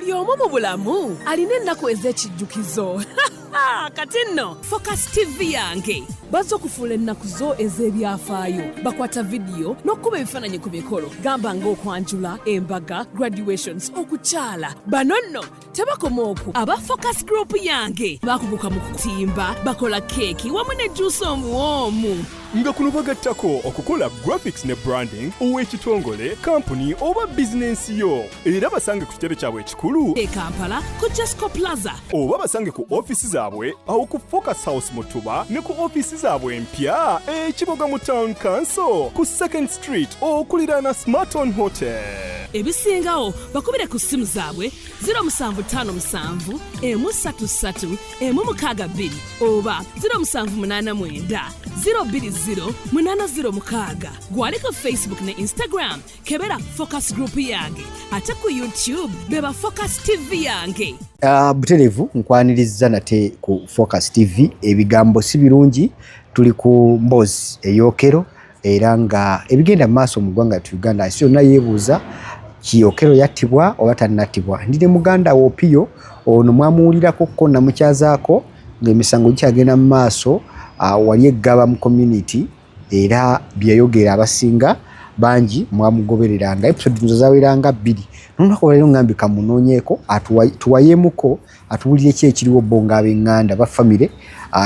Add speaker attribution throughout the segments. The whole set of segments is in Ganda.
Speaker 1: buli omu mu bulamu alina ennaku ez'ekijjukizo. Kati nno Focus TV yange bazze okufuula ennaku zo ez'ebyafaayo, bakwata vidiyo n'okkuba ebifaananyi ku mikolo gamba ng'okwanjula, embaga, graduations, okukyala. Bano nno tebakoma okwo, aba Focus Group yange baakuguka mu kutimba, bakola keeki wamu ne juice omuwoomu.
Speaker 2: Nga kuno bagattako okukola graphics ne branding ow'ekitongole, kampuni oba bizinensi yo. Era basange ku kitebe kyabwe ekikulu
Speaker 1: e Kampala ku Jasco Plaza,
Speaker 2: oba basange ku ofisi zaabwe awo ku Focus House mu Tuba ne ku ofisi zaabwe empya Kiboga mu Town Council ku 2nd Street okuliraana Smarton Hotel.
Speaker 1: Ebisingawo bakubire ku ssimu zaabwe 0757 133 162 oba 0789 020 gwaliko Facebook ne Instagram kebera Focus Group yange, ate ku YouTube beba Focus TV yange.
Speaker 3: Buterevu nkwaniriza nate ku Focus TV, ebigambo si birungi, tuli ku mbozi eyokero era nga ebigenda maaso mu ggwanga lyattu Uganda. Isi yonna yeebuuza Kiyokero yattibwa oba tannattibwa. Ndine muganda wo Pio ono mwamuwulirako ko namukyazaako ng'emisango gikyagenda mu maaso. Wali eggaba mu community era byayogera abasinga bangi mwamugobereranga. Episode nzo zaweranga 2 nonako leero ngambi kamunoonyeeko tuwayemuko atuwulire ki ekiriwo bonga ab'enganda ba family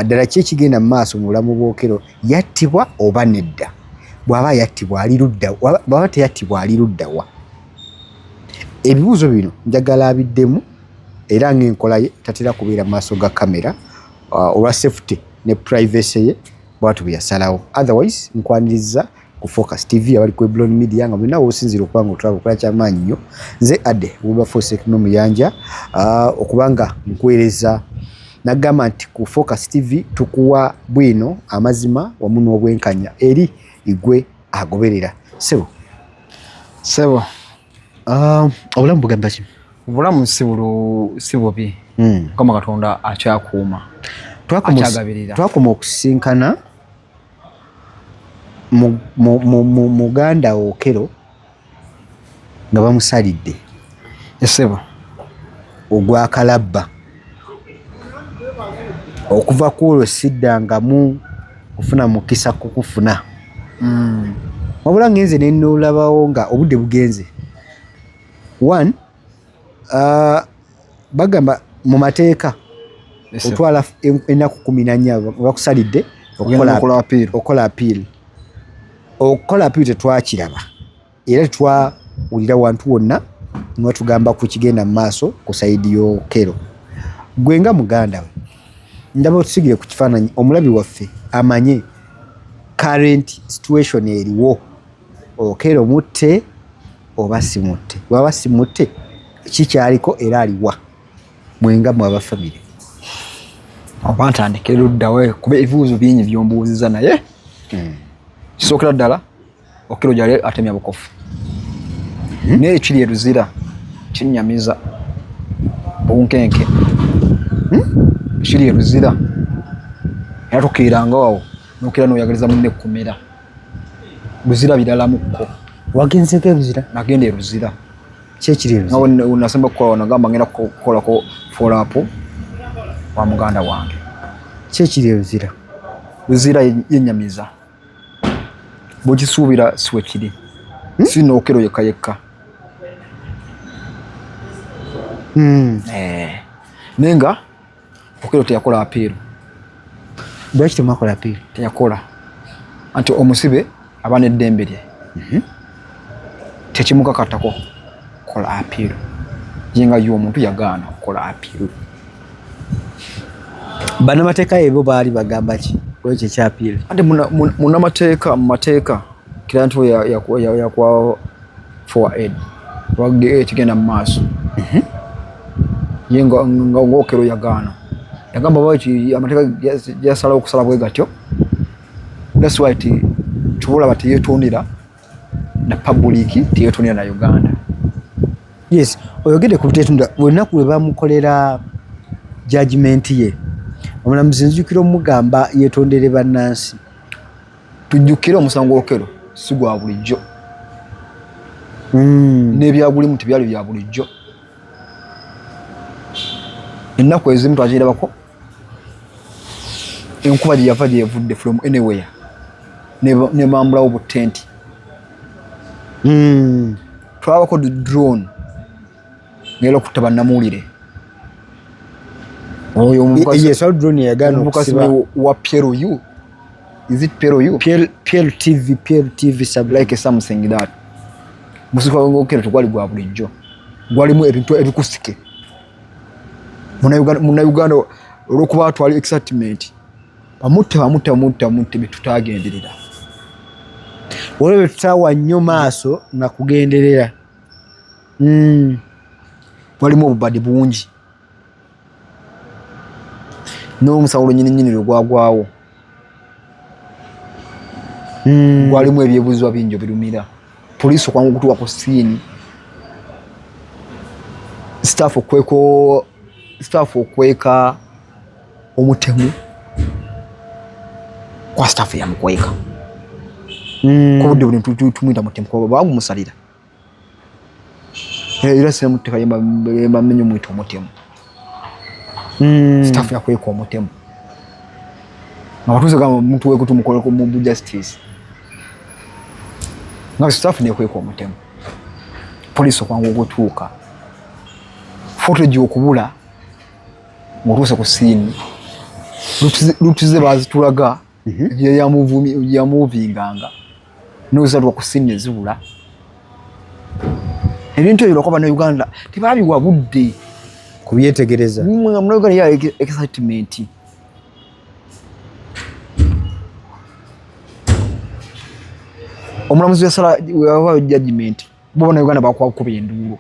Speaker 3: ddala ki ekigenda mu maaso mu bulamu bwokero. Yattibwa oba nedda? Bw'aba yattibwa ali ludda, bw'aba teyattibwa ali ludda wa? Ebibuuzo bino njagala abiddemu era ng'enkola ye tatera kubeera maaso ga kamera olwa safety ne privacy ye bwatu byasalawo. Otherwise nkwaniriza ku Focus TV abali ku Eblon Media nga mulina osinzira okubanga otulaba okola kyamaanyi nnyo. Nze Ade Wilberforce Muyanja okubanga nkwereza nagamba nti ku Focus TV tukuwa bwino amazima wamu n'obwenkanya eri igwe agoberera. Sebo obulamu bugamba ki?
Speaker 4: Obulamu si bubi kama Katonda akyakuuma.
Speaker 3: Twakoma okusinkana muganda Okero nga bamusalidde
Speaker 4: esebo
Speaker 3: ogwa Kalabba okuva kuolwo siddangamu kufuna mukisa kukufuna. Wabula ngenze ne nolabawo nga obudde bugenze. One, bagamba mu mateeka otwala ennaku 14 bakusalidde okola appeal. Okola appeal tetwakiraba era twawulira wantu wonna nga tugamba ku kigenda mu maaso ku sayidi y'Okero. Gwe nga muganda we ndaba otusigire ku kifaananyi omulabi waffe amanye current situation eriwo. Okero mutte oba simutte? Bwaba simutte kikyaliko era aliwa mwenga mu abafamile?
Speaker 4: Oba ntandikira luddawe kuba ebibuuzo bingi byombuuziza naye kisookera ddala Okero gyali atemya bukofu naye kiri eruzira kinnyamiza bunkenke kiri eruzira era tukiiranga awo nokera noyagaliza munne kumera luzira biralamukko.
Speaker 3: Wagenzeko eruzira?
Speaker 4: Nagenda eruzira.
Speaker 3: Kyekiri eruzira?
Speaker 4: Nawe nasemba kukola nagamba ngenda kukolako follow up wa muganda wange.
Speaker 3: Kyekiri eruzira?
Speaker 4: Luzira yennyamiza bwekisuubira siwe kiri. Sino Okero yekka nenga Okero teyakola appeal.
Speaker 3: Lwaki temwakola appeal?
Speaker 4: Teyakola anti omusibe aba n'eddembe lye. Tekimukakattako kola appeal. Yenga y'omuntu yagaana okukola appeal.
Speaker 3: Bannamateeka ebo baali bagamba ki kwekyo ekya appeal?
Speaker 4: Ate munnamateeka mu mateeka kira nti yakwa forward wagge ekigenda mu maaso. Yenga Okero yagaana yagamba bwaki amateeka yasalawo okusala bwe gatyo. That's why tubula teyeetondera na public teyeetondera na Uganda.
Speaker 3: Yes, oyogedde ku buteetondera olunaku lwe bamukolera judgment ye. Omulamuzi nzijukira omugamba yeetondere bannansi.
Speaker 4: Tujjukira omusango Okero si gwa bulijjo. N'ebyabulimu tebyali bya bulijjo. ennaku ezimu twagirabako enkuba gye yava gye yavudde from anywhere ne bambulawo butenti. Twabako drone ngera okutta bannamuwulire. Oyo
Speaker 3: yes, drone yagana
Speaker 4: okusiba wa PLU. Is it PLU?
Speaker 3: PL TV
Speaker 4: like something that. Musiko ngokero twali gwa bulijjo. Gwalimu ebintu ebikusike. Muna Uganda olwokuba twali excitement. Bamutte bitutagenderera.
Speaker 3: Olwo tutawa nnyo maaso na kugenderera.
Speaker 4: Walimu obubadi bungi. N'omusango nyini gwagwawo. Gwalimu ebyebuzibwa bingi birumira. Poliisi okwangu okutuuka ku scene. Staff okweka omutemu kwa staff ya mukweka. Kwa budde buli tumwita mutemu kwa bagumusalira. Era sema muteka yemba menyo mwita omutemu. Staff ya kweka omutemu. Abatuuze kama muntu we kutumukola ko mu justice. Nga staff ne kweka omutemu. Poliisi okwangu okutuuka. Footage okubula ng'otuuse ku scene. Lutuze bazitulaga ya movinganga. N'ozalwa ku scene ezibula. Ebintu ebyo lwakuba Uganda tebabiwa budde
Speaker 3: kubyetegereza.
Speaker 4: Uganda ya excitement. Omulamuzi yasala wa judgment bo Uganda bakwakuba enduulu.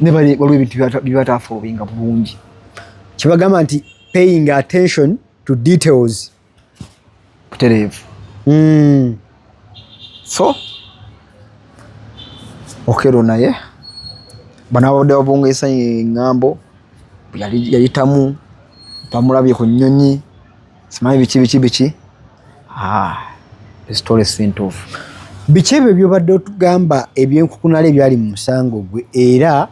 Speaker 4: Ne bali ebintu byatafobinga bulungi.
Speaker 3: Kibagamba nti paying attention to details.
Speaker 4: Butereevu. So okero naye banabadde babongeesa engambo yayitamu bamulabye ku nnyonyi simanyi biki the story sent off.
Speaker 3: Biki ebyo byobadde otugamba ebyenkukunala ebyali mu musango gwe era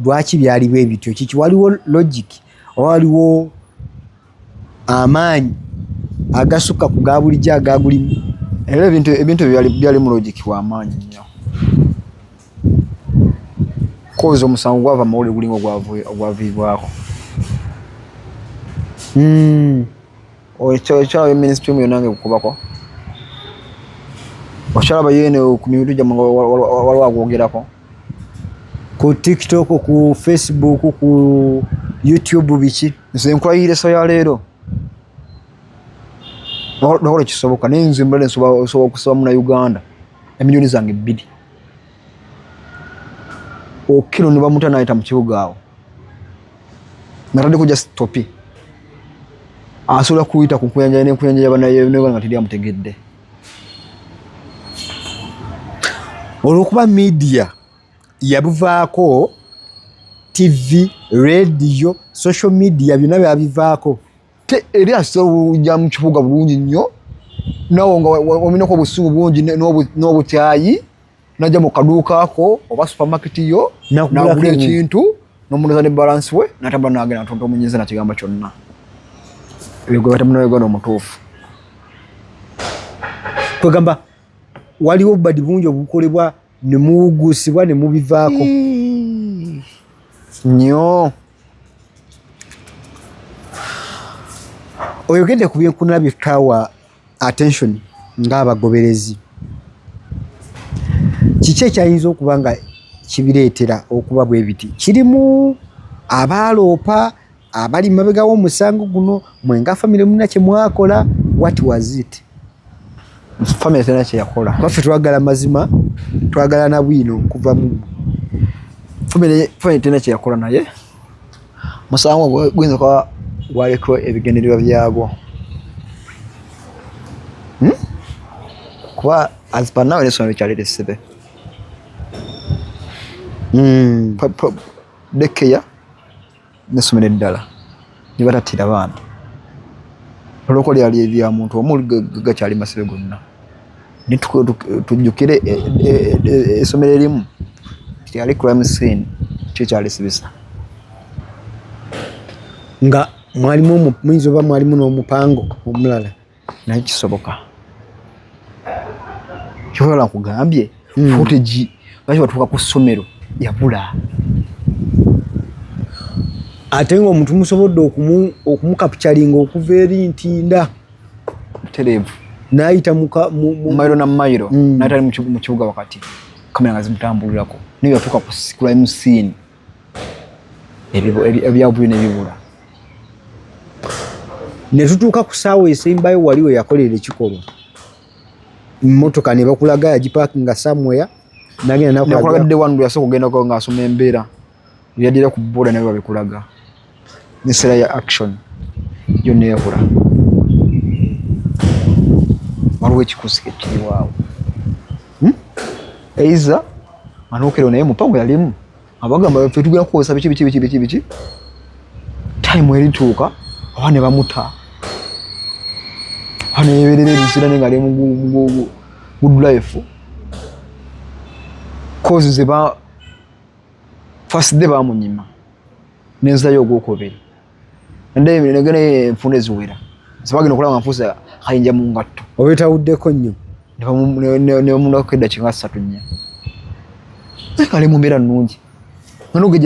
Speaker 3: lwaki byali bwe bityo? Kiki waliwo logic waliwo amaanyi agasuka ku gabulijjo agagulimu?
Speaker 4: Era ebintu byali mu logic wa amaanyi nnyo. Kozo omusango gwava mawule gulingo ogwaviibwako. Okyala ministry mu yonange kukubako. Okyalaba yene ku mirundi gyamu waliwo agwogerako.
Speaker 3: Ku TikTok, ku Facebook, ku YouTube biki?
Speaker 4: Nze nkwayire so ya leero. Nakola kisoboka nenze mbale nsobola okusaba mu Uganda emiliyoni zange 2. Okiro ne bamuta naayita mu kibuga awo. Natadde kujja stopi. Asobola kuyita ku nkuyanja n'enkuyanja y'abanaye nga teri amutegedde.
Speaker 3: Olwokuba media yabuvaako, TV, radio, social media byonna byabivaako.
Speaker 4: Eri asobola mu kibuga bulungi nnyo. Nawo nga waminako obusubu bungi n'obutyayi. Najja mu kaduuka ako oba supermarket yo n'agula ekintu n'omunoza ne balance we n'atamba n'agenda n'atonda omunyinza n'akigamba kyonna. Ebyo gwe batamunawe Uganda omutuufu.
Speaker 3: Kwegamba waliwo obubadi bungi obukolebwa ne muwugusibwa ne mubivaako.
Speaker 4: Nnyo.
Speaker 3: Oyogedde ku byenkunula bye tutaawa attention ng'abagoberezi. Kiki ekyayinza okuba nga kibireetera okuba bwe biti? Kirimu abaaloopa abali mabega w'omusango guno mwenga famire muna kye mwakola? What was it?
Speaker 4: Famire tena kye yakola.
Speaker 3: Baffe twagala mazima, twagala na bwino kuva mu
Speaker 4: famire tena kye yakola naye musango gwinza kwa waliko ebigendererwa byagwo. Kuba as per now n'essomero likyali lisibe. Dekeya n'essomero eddala lye batattira baana. Olwoko lyali ebya muntu omu gakyali masibe gonna. Tujjukire essomero erimu lyali crime scene kyo kyalisibisa.
Speaker 3: nga mwalimu muyinza oba mwalimu n'omupango omulala
Speaker 4: naye kisoboka kyola nkugambye footage lwaki batuuka ku ssomero yabula
Speaker 3: ate ng'omuntu musobodde okumukapucalinga okuva eri Ntinda
Speaker 4: tereevu
Speaker 3: n'ayita
Speaker 4: mayiro na mayiro n'ayita mu kibuga wakati kamera nga zimutambulirako naye yatuuka ku crime scene ebyabuli n'ebibula
Speaker 3: ne tutuuka ku ssaawa esembayo wali we yakolera ekikolwa emmotoka ne bakulaga yagipaakinga somewhere nagenda
Speaker 4: nakulagadde wanu yasooka okugendako ng'asoma embeera yaddira ku booda naye babikulaga n'essera ya action yonna ebula waliwo ekikusike kiri waawo eiza anookero naye mupango yalimu abagamba ffe tugenda kukozesa biki time erituuka oba ne bamuta oba neyeberera ebisira ne nga ali mu good life kozi zeba first day bamunyima nenzayo ogwokubiri negene enfunda eziwera zibagenda okulaba nga nfuusa kayinja mu ngatto
Speaker 3: oba etawuddeko nnyo
Speaker 4: ne bamunako eddakiika 3-4 naye kali mu mbeera nnungi nanoge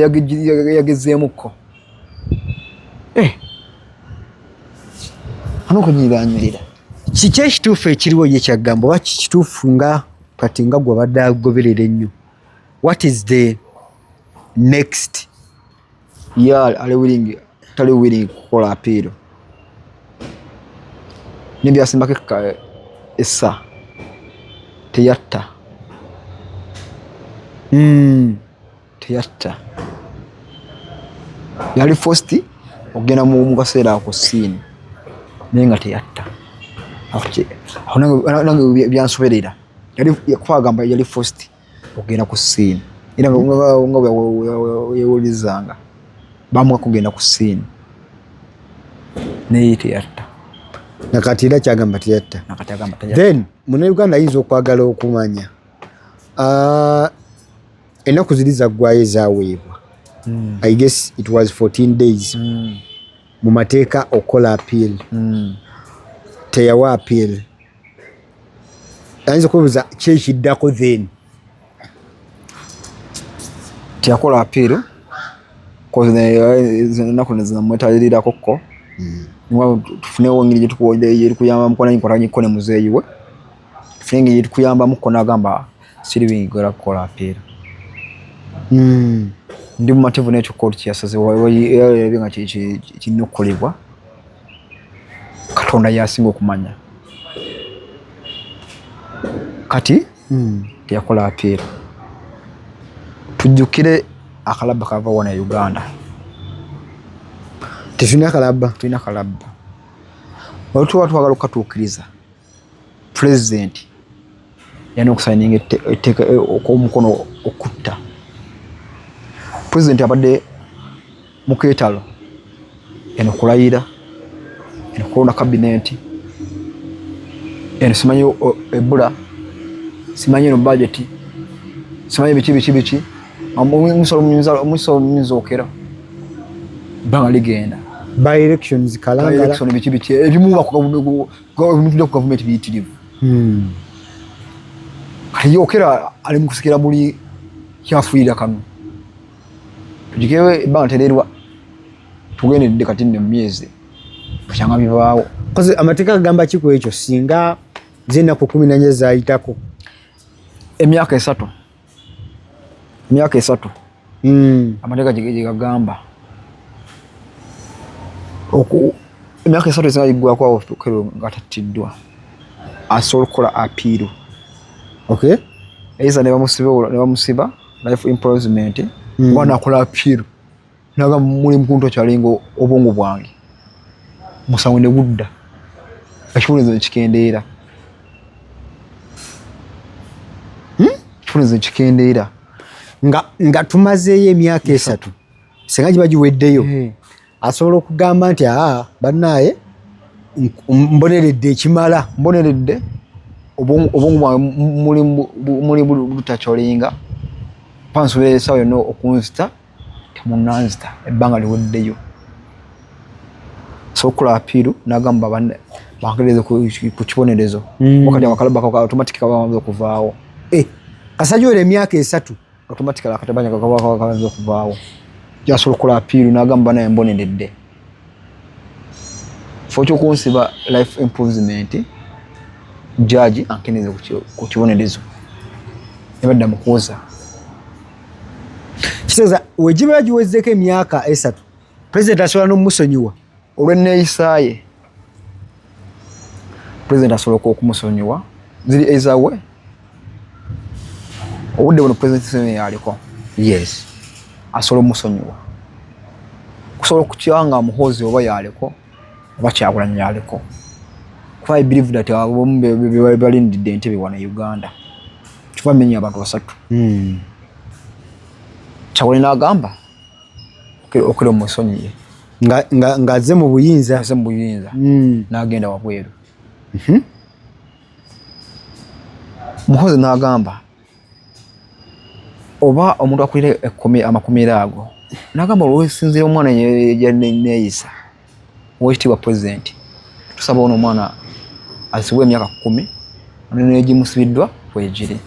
Speaker 4: yagezeemukko anoko nyiranyirira
Speaker 3: kiki ekituufu ekiriwo ye kyagamba oba kituufu nga kati nga gwe abadde agoberera ennyo what is the next
Speaker 4: tali willing kukola apiiro nebyasimbako essa teyatta yali fosti okugenda mu kaseera ako siini naye nga teyatta awo nange byansoberera kwagamba yali fosti okugenda ku siini era nga yewulizanga bamuwa kugenda ku siini naye teyatta
Speaker 3: nakati era kyagamba teyatta then munauganda ayinza okwagala okumanya ennaku ziri zaggwayo ezaweebwa I guess it was 14 days mu mateeka okola appeal teyawa appeal ayinza okubuuza kyekiddako then
Speaker 4: teyakola appeal ennaku nezinamwetalirirako tufunewo engeri gyetukuyambamuko nanyikolanyikkone muzeeyi we tufune engeri gyetukuyambamuko nagamba siri bingera kukola appeal ndi mumativu n'ekyo kooti kyeyasazeerabye nga kirina okukolebwa katonda yasinga okumanya kati teyakola appeal tujjukire akalabba kava wano e Uganda
Speaker 3: tulina kalabba olwo twagala okukatuukiriza pulezidenti yalina okusayininga etteeka omukono okutta pulezidenti abadde mu keetalo eno kulayira eno kulonda kabineti eno simanyi ebbula simanyi eno budgeti simanyi biki omusolo muyinza okera bbanga ligenda by elections kalangala
Speaker 4: biki ebimu tujja ku gavumenti biyitirivu kati yokera ali mu kusikira buli kyafuuyira kano tujikewe ebbanga tererwa tugendedde kati nno mu myezi kukyanga bibaawo
Speaker 3: koze amateeka gagamba ki ku ekyo singa z'ennaku 14 zayitako
Speaker 4: emyaka esatu amateeka gye gagamba emyaka esatu esinga giggwako awo kero nga tattiddwa asobola okukola apiiro eiza ne bamusiba life imprisonment oba nakola apiiro naga muli mukuntu kyalinga obwongo bwange musango ne gudda ekibonezo nekikendeera ekibonezo nekikendeera
Speaker 3: nga tumazeeyo emyaka esatu senga giba giweddeyo asobola okugamba nti bannaaye mboneredde ekimala
Speaker 4: mboneredde obwongo bwange muli butakyolinga pansobera esawa yonna okunzita temunanzita ebbanga liweddeyo sokola apiru nagamba bangereze ku kibonerezo wakati akalaba ka automatic kabanza kuvaawo
Speaker 3: kasajole emyaka 3
Speaker 4: automatically akatabanya kabanza kuvaawo yasokola apiru nagamba naye mbonedde focho kunsiba life improvement judge ankeneze ku kibonerezo ebadda mukoza
Speaker 3: kisoza wejiba jiwezeke emyaka 3 president asobola n'omusonyiwa
Speaker 4: olw'enneeyisaaye president asobola okumusonyiwa ziri ezawe obudde buno president yaliko
Speaker 3: yes
Speaker 4: asobola omusonyiwa kusobola okukyanga muhozi oba yaliko oba Kyagulanyi yaliko kuba I believe that abomu balindidde entebe wano Uganda kifa menya abantu 3 Kyagulanyi n'agamba okero musonyiye
Speaker 3: nga azze mu buyinza
Speaker 4: n'agenda wabweru muhozi n'agamba oba omuntu akulira amakomera ago n'agamba olwesinzira omwana neeyisa owekitiibwa president tusaba ono omwana asibwe emyaka 10 negimusibiddwa wegiri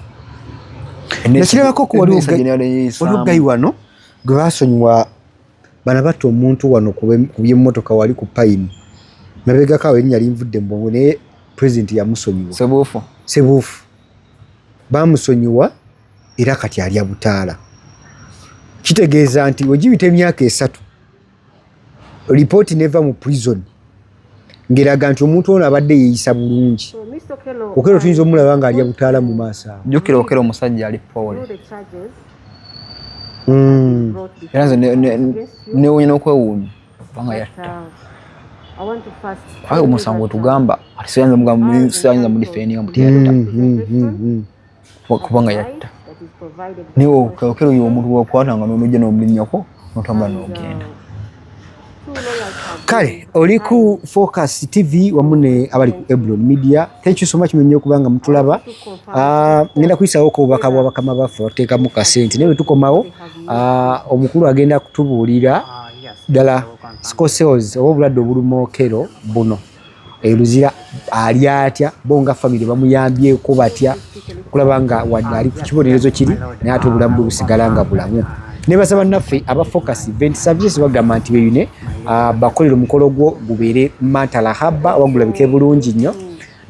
Speaker 3: nekirabako waliwo gayi wano gwe basonyiwa bana batta omuntu wano ku byemmotoka wali ku payini mabegako awo erinnya linvudde mbongo naye president yamusonyiwa sebuufu bamusonyiwa era kati alya butaala kitegeeza nti wegibita emyaka 3 ripooti neva mu prison ngeraga nti omuntu ono abadde yeeyisa bulungi okero tuyinza omulaba nga alya butaala mu maaso awo
Speaker 4: jjukira okero omusajja ali poole era nze newunya n'okwewuunya kubanga yatta aye omusango tugamba siyanza mudifeninga mutiyatta kubanga yatta niwe okero oyo omuntu wakwatanga n'onojja n'omulinnyako n'otambula n'ogenda
Speaker 3: kale oli ku Focus TV wamu ne abali ku Ebron Media thank you so much mwenye okubanga mutulaba ngenda kuyisawo ko obubaka bwa bakama baffe bateekamu kasente naye tukomawo omukulu agenda kutubuulira ddala scorsese oba obulwadde obulumokero buno eruzira ali atya bonga family bamuyambyeko batya kulaba nga wadde ali ku kibonerezo kiri naye ate obulamu bwe busigala nga bulamu ne basaba naffe aba Focus Event Services bagamba nti beyune bakolera omukolo gwo gubeere mantala haba wagulabike bulungi nnyo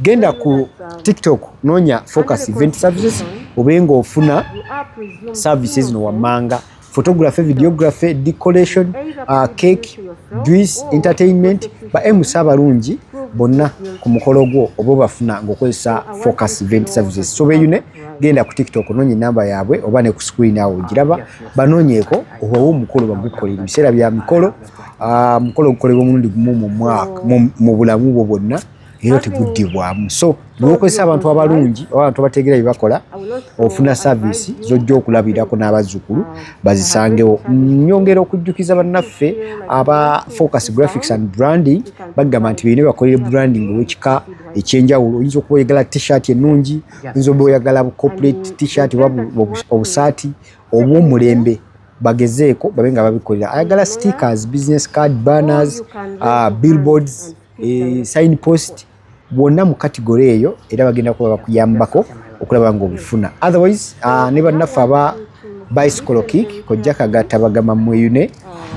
Speaker 3: genda ku TikTok noonya Focus Event Services obenga ofuna services zino wammanga photography, videography, decoration, cake, juice, entertainment ba MC abalungi bonna ku mukolo gwo oba bafuna ng'okozesa Focus Event Services. So beyune genda ku TikTok nonye namba yaabwe oba ne ku screen awo giraba banonyeeko owo omukolo bagukolera biseera bya mikolo mukolo gukolebwa omulundi gumu mu mwaka mu bulamu bwo bwonna era teguddibwamu. So n'okozesa abantu abalungi abantu abategeera bye bakola ofuna service zojja okulabirako n'abazzukulu bazisangewo. Nyongera okujjukiza bannaffe aba Focus Graphics and Branding bagamba nti beyine bakolere branding ow'ekika ekyenjawulo. Oyinza okuba oyagala t-shirt ennungi, oyinza okuba oyagala corporate t-shirt oba obusaati obw'omulembe bagezeeko babe nga babikolera. Ayagala stickers, business card, banners, billboards, signpost bwonna mu category eyo era bagenda kuba bakuyambako okulaba nga obifuna. Otherwise ne bannaffe aba bicycle kick kojja kagatta bagamba mweyune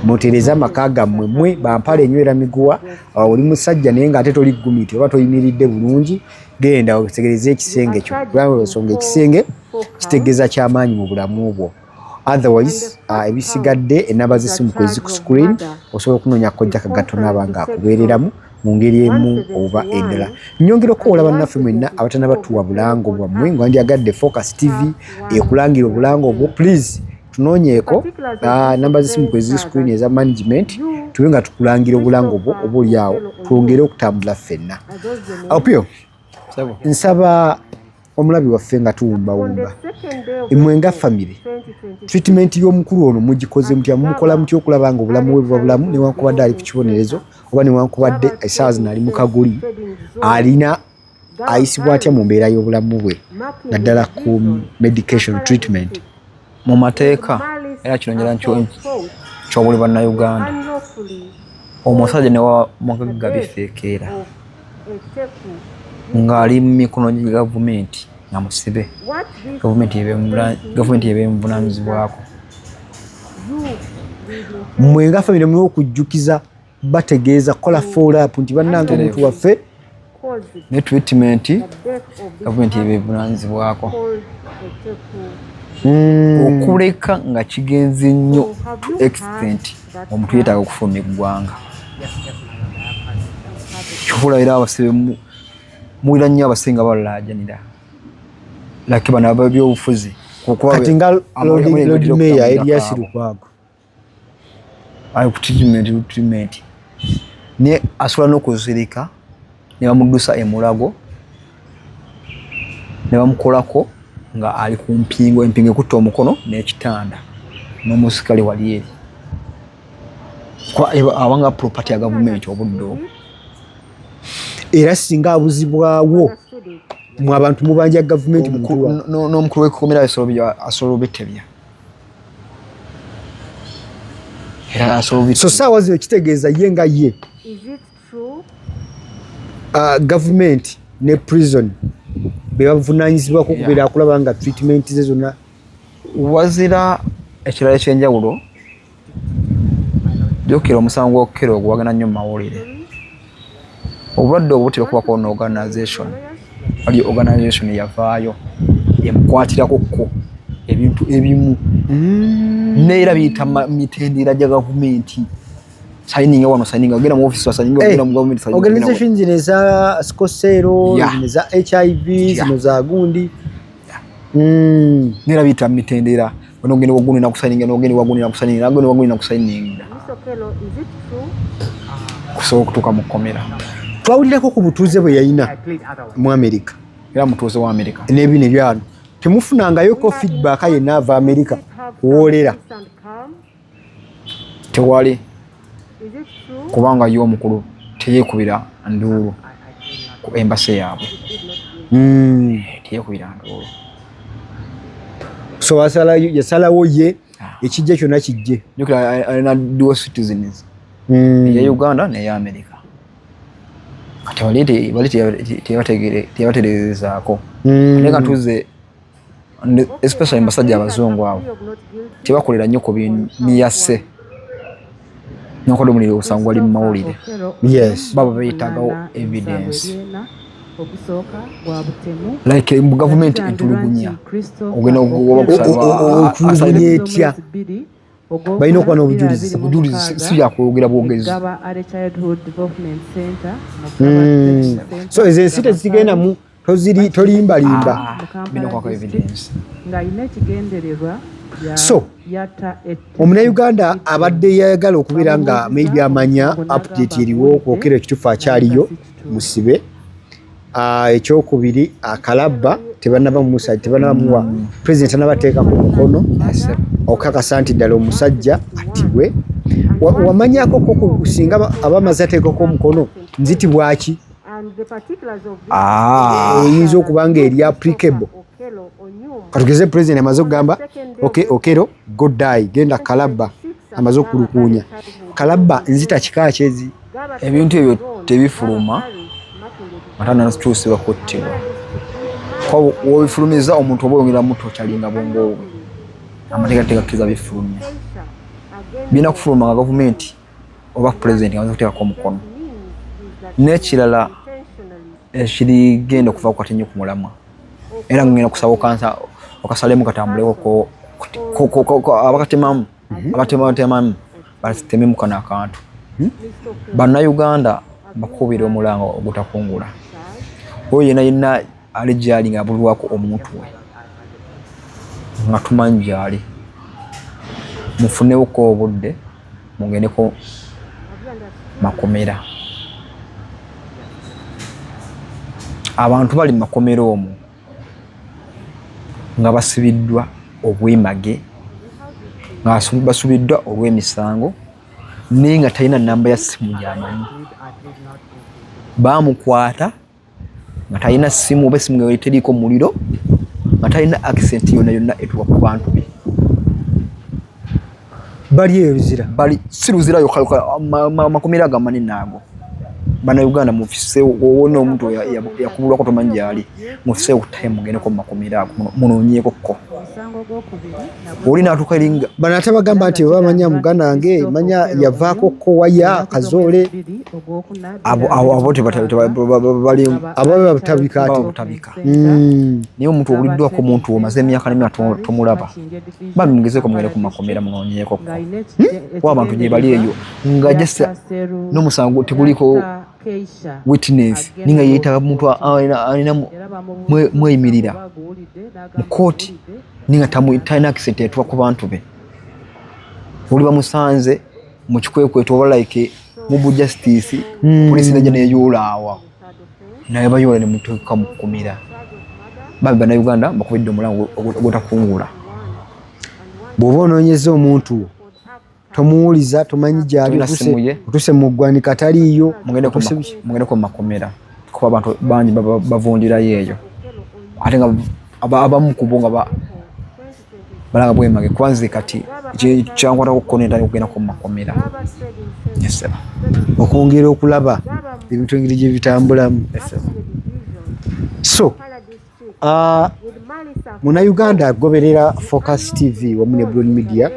Speaker 3: mutereza amaka gammwe mwe bampala enywera miguwa oli musajja naye nga ate toli gumiti oba toyimiridde bulungi genda otegereze ekisenge kyo kubanga osonga ekisenge kitegeeza kyamaanyi mu bulamu bwo. Otherwise ebisigadde enamba z'essimu kwezi ku screen osobola okunoonya kojja kagato n'abanga akubeereramu mu ngeri emu oba endala. Nyongera okuwola bannaffe mwenna abatana batuwa bulango bwammwe nga ndyagadde Focus TV ekulangira obulango obwo please tunoonyeeko namba z'essimu kwezi screen eza management tube nga tukulangira obulango obwo oba oli awo twongere okutambula ffenna. Opio nsaba omulabi waffe nga tuwumbawumba mmwe nga family treatment y'omukulu ono mugikoze mutya mumukola mutya okulaba nga obulamu bwe buba bulamu newankubadde ali ku kibonerezo oba newankubadde essaawa zino ali mu kaguli alina ayisibwa atya mu mbeera y'obulamu bwe naddala ku medication treatment
Speaker 4: mu mateeka era kino njala kyobuli bannayuganda omusajja ne wa mwagaga bifeekera ng'ali mu mikono gya gavumenti nga musibe gavumenti yebeemuvunaanyizibwako.
Speaker 3: Mmwe nga famire mwe okujjukiza bategeeza kola follow up nti bannanga omuntu waffe
Speaker 4: ne treatment gavumenti yebeevunaanyizibwako. Okuleka nga kigenze nnyo to extent omuntu yeetaaga okufulumya eggwanga. Kifula era abasibe muwira nnyo abasinga balaajanira laki bano ab'ebyobufuzi
Speaker 3: kati nga Lord Mayor Erias Lukwago
Speaker 4: ali ku treatment ne asobola n'okuzirika ne bamuddusa emulago ne bamukolako nga ali ku mpingo, empingo ekutta omukono n'ekitanda n'omusikale wali eri abanga property ya gavumenti obudde obwo.
Speaker 3: Era singa abuzibwawo mu abantu mubanja gavumenti
Speaker 4: n'omukulu w'ekkomera asobola obitebya. Era asobola obitebya. So
Speaker 3: saawa zino kitegeeza ye nga ye gavumenti ne prison be bavunaanyizibwako okubeera akulaba nga treatment ze zonna.
Speaker 4: Wazira ekirala ekyenjawulo jjukira omusango gw'okukera ogwagana nnyo mu mawulire. Obulwadde obwo butera kubako n'organization. Wali organization yavaayo emukwatirako ko ebintu ebimu neera biyita mitendera gya gavumenti. Signing wano signing agenda mu office signing agenda mu government signing.
Speaker 3: Organization zino za Skosero, zino za HIV, zino za gundi.
Speaker 4: Neera biyita mitendera. Wano ngene wagundi na kusigning, ngene wagundi na kusigning, ngene wagundi na kusigning. Kusobola okutuuka mu kkomera.
Speaker 3: Twawulirako ku butuuze bwe yayina mu Amerika.
Speaker 4: Era mutuuze wa Amerika.
Speaker 3: N'ebino ebyano. Temufunangayoko feedback yenna ava Amerika kuwoolera.
Speaker 4: Tewali. Kubanga yo omukulu teyeekubira nduulu ku embase yaabwe. Teyeekubira nduulu.
Speaker 3: So yasalawo ye ekijja kyonna kijje.
Speaker 4: Jukira alina dual citizens. Ya Uganda n'eya Amerika. Kati bali tebategeerezaako. Naye nga tuze especially basajja abazungu abo tebakolera nnyo ku byasse n'okola omuliro obusango wali mu mawulire.
Speaker 3: Yes.
Speaker 4: Baba beetagawo evidence. Like mu gavumenti entulugunya ogenda
Speaker 3: okulugunya etya balina okuba n'obujulizi.
Speaker 4: Obujulizi si byakwogera bwogezi.
Speaker 3: So ezo ensi tezigendamu tolimbalimba.
Speaker 4: Bino kwako evidence.
Speaker 3: So Omunnayuganda abadde yayagala okubeera nga maybe amanya update eriwo okwokera ekituufu akyaliyo musibe. Ekyokubiri akalabba tebanaba muwa president anabateekako mukono okukakasa nti ddala omusajja attibwe. Wamanyako koko singa abamaze ateekako omukono nzitibwaki eyinza okuba nga eri applicable. Katugeze president amaze okugamba Okero go die genda Kalabba amaze okulukuunya. Kalabba nzita kika kyezi
Speaker 4: ebintu ebyo tebifuluma atana ntuusibwa kuttibwa. Kwa wobifulumiza omuntu oba oyongera muto kyalinga bongo amateeka tegakkiriza bifulumya. Bina kufuluma nga gavumenti oba president amaze okuteekako omukono. N'ekirala ekirigenda okuva ku katinyo ku mulamwa era ngenda kusaba kansa okasalemu katambuleko abakatemamu abatemamu batememu kana akantu. Bannayuganda bakubira omulango ogutakungula. Oyo yenna ali gyali nga abulwako omuntu we nga tumanyi gyali. Mufunewoko obudde mugendeko makomera. Abantu bali mu makomera omwo nga basibiddwa obwemage nga basubiddwa olw'emisango naye nga talina nnamba ya ssimu gy'amanyi. Baamukwata nga talina ssimu oba essimu nga teriiko muliro nga talina accent yonna yonna etuuka ku bantu be.
Speaker 3: bali eruzira
Speaker 4: bali siruzira yo makomera ga manene nago bana Uganda mufise wona omuntu yakubulwa ko tomanyi ali mufise okutema ngene ko makomera ago munonyeko ko olina atukalinga
Speaker 3: bana tabagamba nti bamanya muganda nge manya yavaako ko waya kazole
Speaker 4: abo bali
Speaker 3: abo batabika
Speaker 4: niyo omuntu obuliddwa ko omuntu omaze emyaka n'emyaka tomulaba bamugeze ko ngene ko makomera munonyeko ko wa abantu je bali eyo nga jessa no musango tekuliko witness ninga yita muntu alina mweyimirira mu court ninga taina accent etwa ku bantu be oli bamusanze mu kikwekweto oba like mu justice police najja neyolawa naye bayola ne muntu kamukumira baba na Uganda bakubidde omulango ogotakungula
Speaker 3: bwoba onoonyeza omuntu tomuwuliza tomanyi gyali otuse mu ggwanika taliiyo
Speaker 4: mugende ko makomera kuba abantu bangi bavundira yeeyo ate nga abamu kubo nga balanga bwemage kwanze kati kyankwata kukonenda okugenda ku makomera yeseba
Speaker 3: okwongera okulaba ebintu engeri gye bitambulamu so muna Uganda agoberera Focus TV wamu ne Broad Media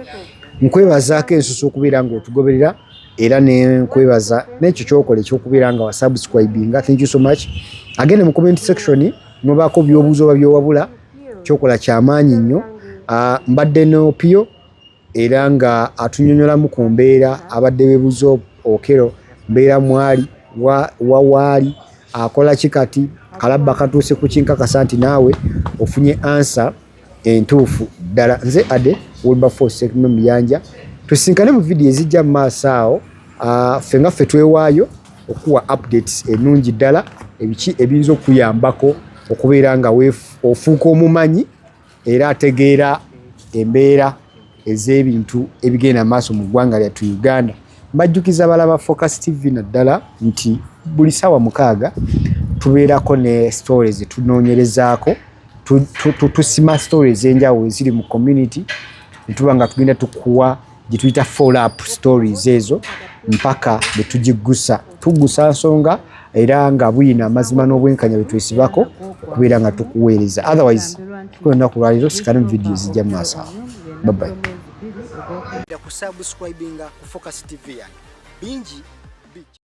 Speaker 3: nkwebazaako ensusu okubeera nga otugoberera era nkwebaza n'ekyo kyokola ekyokubeera nga wasubscribinga. Thank you so much. Agende mu comment section nobaako byobuuzo oba byowabula kyokola kyamaanyi nnyo. Mbadde n'Opio era nga atunyonyolamu ku mbeera abadde beebuuza Okero mbeera mwali wawaali akola kikati kalabba katuuse ku kinkakasa nti naawe ofunye answer entuufu ddala. Nze Ade Wilberforce Sekime Muyanja tusinkane mu video ezijja mu maaso awo. Fenga ffe twewaayo okuwa updates ennungi ddala ebiki ebiyinza okuyambako okubeera nga ofuuka omumanyi era ategeera embeera ez'ebintu ebigenda maaso mu ggwanga lyattu Uganda. Mbajjukiza balaba Focus TV naddala nti buli ssaawa 6 tubeerako ne stories tunoonyerezaako tusima stories enjawulo eziri mu community netuba nga tugenda tukuwa gye tuyita follow up stories ezo mpaka bwe tugigusa tugusa nsonga era nga bwina amazima n'obwenkanya bwe twesibako okubeera nga tukuweereza. Otherwise tukwenda ku lwaliro sikane mu video zijja mu maaso. Bye bye. Kusubscribinga ku Focus TV bingi